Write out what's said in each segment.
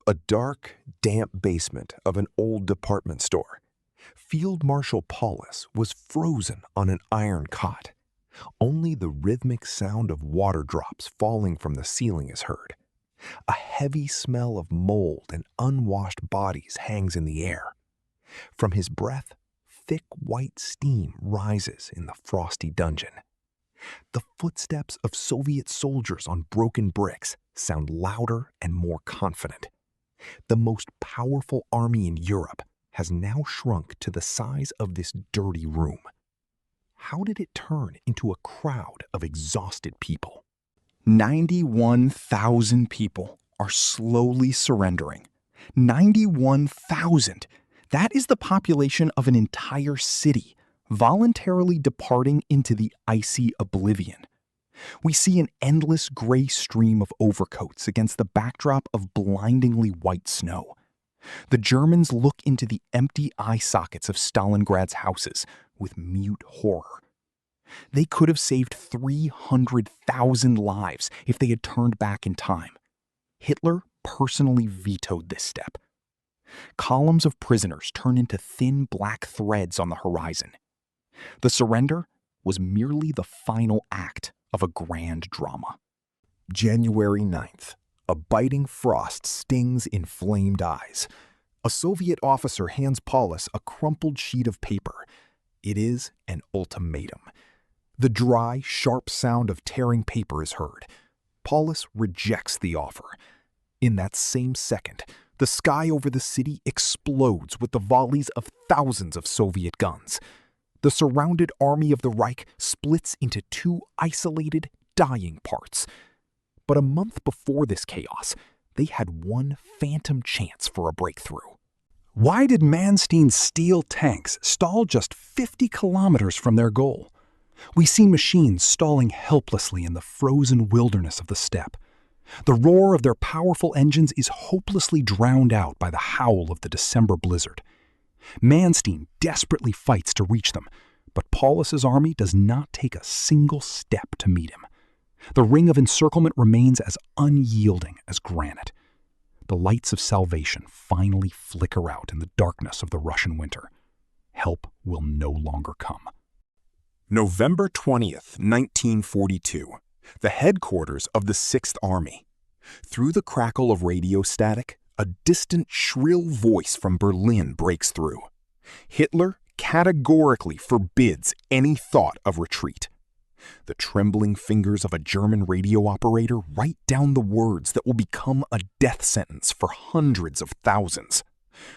A dark, damp basement of an old department store. Field Marshal Paulus was frozen on an iron cot. Only the rhythmic sound of water drops falling from the ceiling is heard. A heavy smell of mold and unwashed bodies hangs in the air. From his breath, thick white steam rises in the frosty dungeon. The footsteps of Soviet soldiers on broken bricks sound louder and more confident. The most powerful army in Europe has now shrunk to the size of this dirty room. How did it turn into a crowd of exhausted people? 91,000 people are slowly surrendering. 91,000! That is the population of an entire city, voluntarily departing into the icy oblivion. We see an endless gray stream of overcoats against the backdrop of blindingly white snow. The Germans look into the empty eye sockets of Stalingrad's houses with mute horror. They could have saved 300,000 lives if they had turned back in time. Hitler personally vetoed this step. Columns of prisoners turn into thin black threads on the horizon. The surrender was merely the final act of a grand drama. January 9th. A biting frost stings inflamed eyes. A Soviet officer hands Paulus a crumpled sheet of paper. It is an ultimatum. The dry, sharp sound of tearing paper is heard. Paulus rejects the offer. In that same second, the sky over the city explodes with the volleys of thousands of Soviet guns. The surrounded army of the Reich splits into two isolated, dying parts. But a month before this chaos, they had one phantom chance for a breakthrough. Why did Manstein's steel tanks stall just 50 kilometers from their goal? We see machines stalling helplessly in the frozen wilderness of the steppe. The roar of their powerful engines is hopelessly drowned out by the howl of the December blizzard. Manstein desperately fights to reach them, but Paulus's army does not take a single step to meet him. The ring of encirclement remains as unyielding as granite. The lights of salvation finally flicker out in the darkness of the Russian winter. Help will no longer come. November 20th, 1942. The headquarters of the Sixth Army. Through the crackle of radio static, a distant, shrill voice from Berlin breaks through. Hitler categorically forbids any thought of retreat. The trembling fingers of a German radio operator write down the words that will become a death sentence for hundreds of thousands.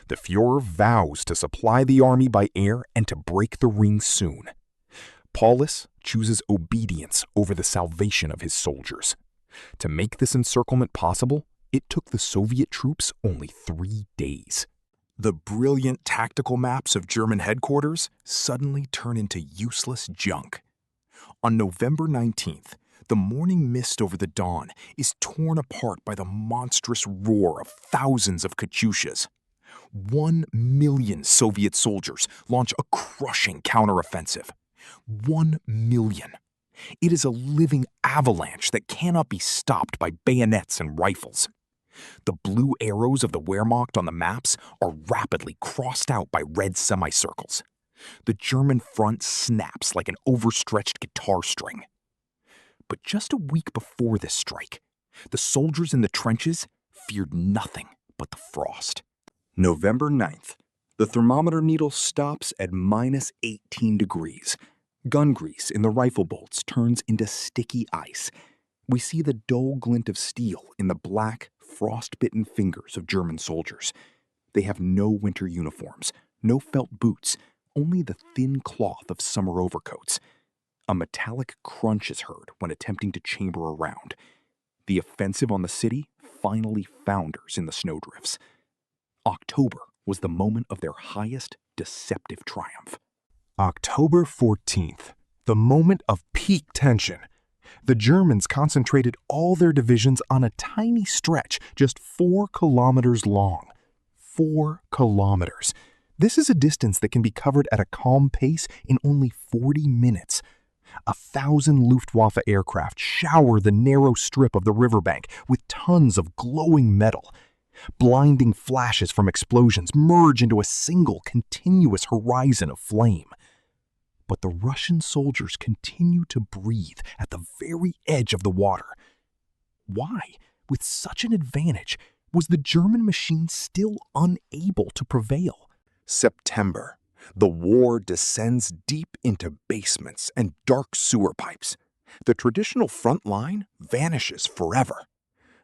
The Führer vows to supply the army by air and to break the ring soon. Paulus chooses obedience over the salvation of his soldiers. To make this encirclement possible, it took the Soviet troops only 3 days. The brilliant tactical maps of German headquarters suddenly turn into useless junk. On November 19th, the morning mist over the Don is torn apart by the monstrous roar of thousands of Katyushas. 1 million Soviet soldiers launch a crushing counteroffensive. 1 million. It is a living avalanche that cannot be stopped by bayonets and rifles. The blue arrows of the Wehrmacht on the maps are rapidly crossed out by red semicircles. The German front snaps like an overstretched guitar string. But just a week before this strike, the soldiers in the trenches feared nothing but the frost. November 9th. The thermometer needle stops at -18 degrees. Gun grease in the rifle bolts turns into sticky ice. We see the dull glint of steel in the black, frost-bitten fingers of German soldiers. They have no winter uniforms, no felt boots, only the thin cloth of summer overcoats. A metallic crunch is heard when attempting to chamber a round. The offensive on the city finally founders in the snowdrifts. October was the moment of their highest deceptive triumph. October 14th, the moment of peak tension. The Germans concentrated all their divisions on a tiny stretch just 4 kilometers long. 4 kilometers. This is a distance that can be covered at a calm pace in only 40 minutes. 1,000 Luftwaffe aircraft shower the narrow strip of the riverbank with tons of glowing metal. Blinding flashes from explosions merge into a single continuous horizon of flame. But the Russian soldiers continue to breathe at the very edge of the water. Why, with such an advantage, was the German machine still unable to prevail? September. The war descends deep into basements and dark sewer pipes. The traditional front line vanishes forever.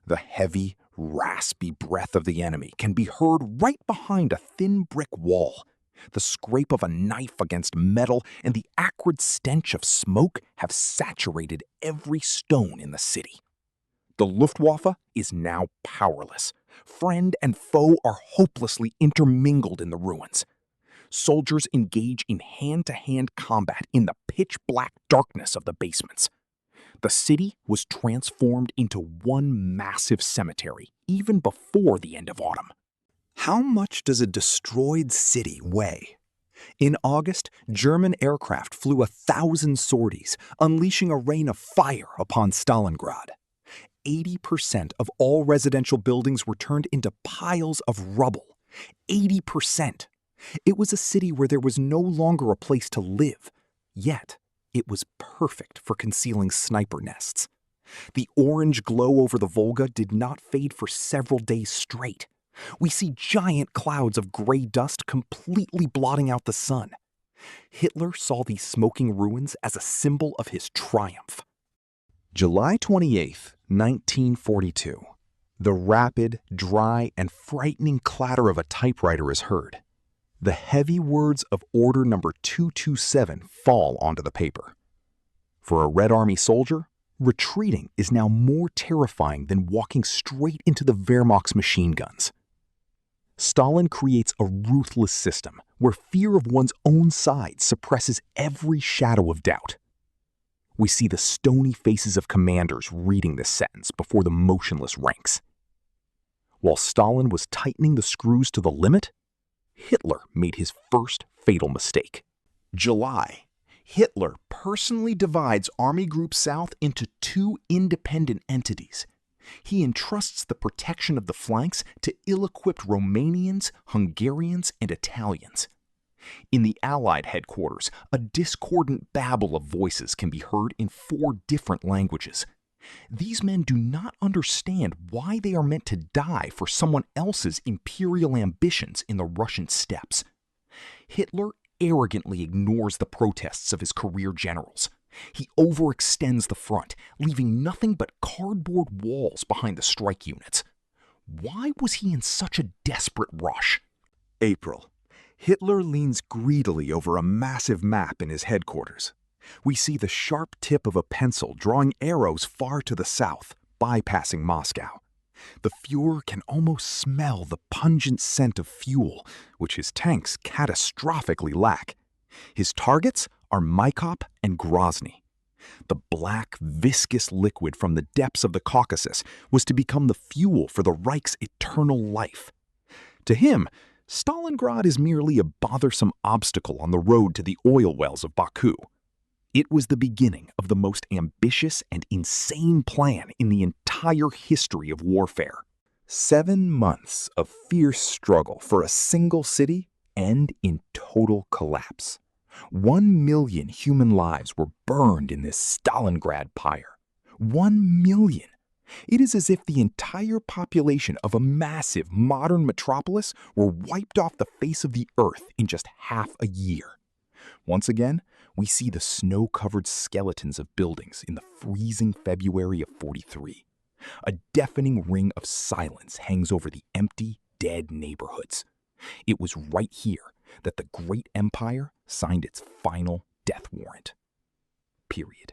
The heavy, raspy breath of the enemy can be heard right behind a thin brick wall. The scrape of a knife against metal and the acrid stench of smoke have saturated every stone in the city. The Luftwaffe is now powerless. Friend and foe are hopelessly intermingled in the ruins. Soldiers engage in hand-to-hand combat in the pitch-black darkness of the basements. The city was transformed into one massive cemetery even before the end of autumn. How much does a destroyed city weigh? In August, German aircraft flew 1,000 sorties, unleashing a rain of fire upon Stalingrad. 80% of all residential buildings were turned into piles of rubble. 80%! It was a city where there was no longer a place to live, yet it was perfect for concealing sniper nests. The orange glow over the Volga did not fade for several days straight. We see giant clouds of gray dust completely blotting out the sun. Hitler saw these smoking ruins as a symbol of his triumph. July 28, 1942. The rapid, dry, and frightening clatter of a typewriter is heard. The heavy words of Order Number 227 fall onto the paper. For a Red Army soldier, retreating is now more terrifying than walking straight into the Wehrmacht's machine guns. Stalin creates a ruthless system where fear of one's own side suppresses every shadow of doubt. We see the stony faces of commanders reading this sentence before the motionless ranks. While Stalin was tightening the screws to the limit, Hitler made his first fatal mistake. July. Hitler personally divides Army Group South into two independent entities. He entrusts the protection of the flanks to ill-equipped Romanians, Hungarians, and Italians. In the Allied headquarters, a discordant babble of voices can be heard in 4 different languages. These men do not understand why they are meant to die for someone else's imperial ambitions in the Russian steppes. Hitler arrogantly ignores the protests of his career generals. He overextends the front, leaving nothing but cardboard walls behind the strike units. Why was he in such a desperate rush? April. Hitler leans greedily over a massive map in his headquarters. We see the sharp tip of a pencil drawing arrows far to the south, bypassing Moscow. The Fuhrer can almost smell the pungent scent of fuel, which his tanks catastrophically lack. His targets are Maikop and Grozny. The black, viscous liquid from the depths of the Caucasus was to become the fuel for the Reich's eternal life. To him, Stalingrad is merely a bothersome obstacle on the road to the oil wells of Baku. It was the beginning of the most ambitious and insane plan in the entire history of warfare. 7 months of fierce struggle for a single city end in total collapse. 1 million human lives were burned in this Stalingrad pyre. 1 million! It is as if the entire population of a massive modern metropolis were wiped off the face of the earth in just half a year. Once again, we see the snow-covered skeletons of buildings in the freezing February of '43. A deafening ring of silence hangs over the empty, dead neighborhoods. It was right here that the great empire signed its final death warrant. Period.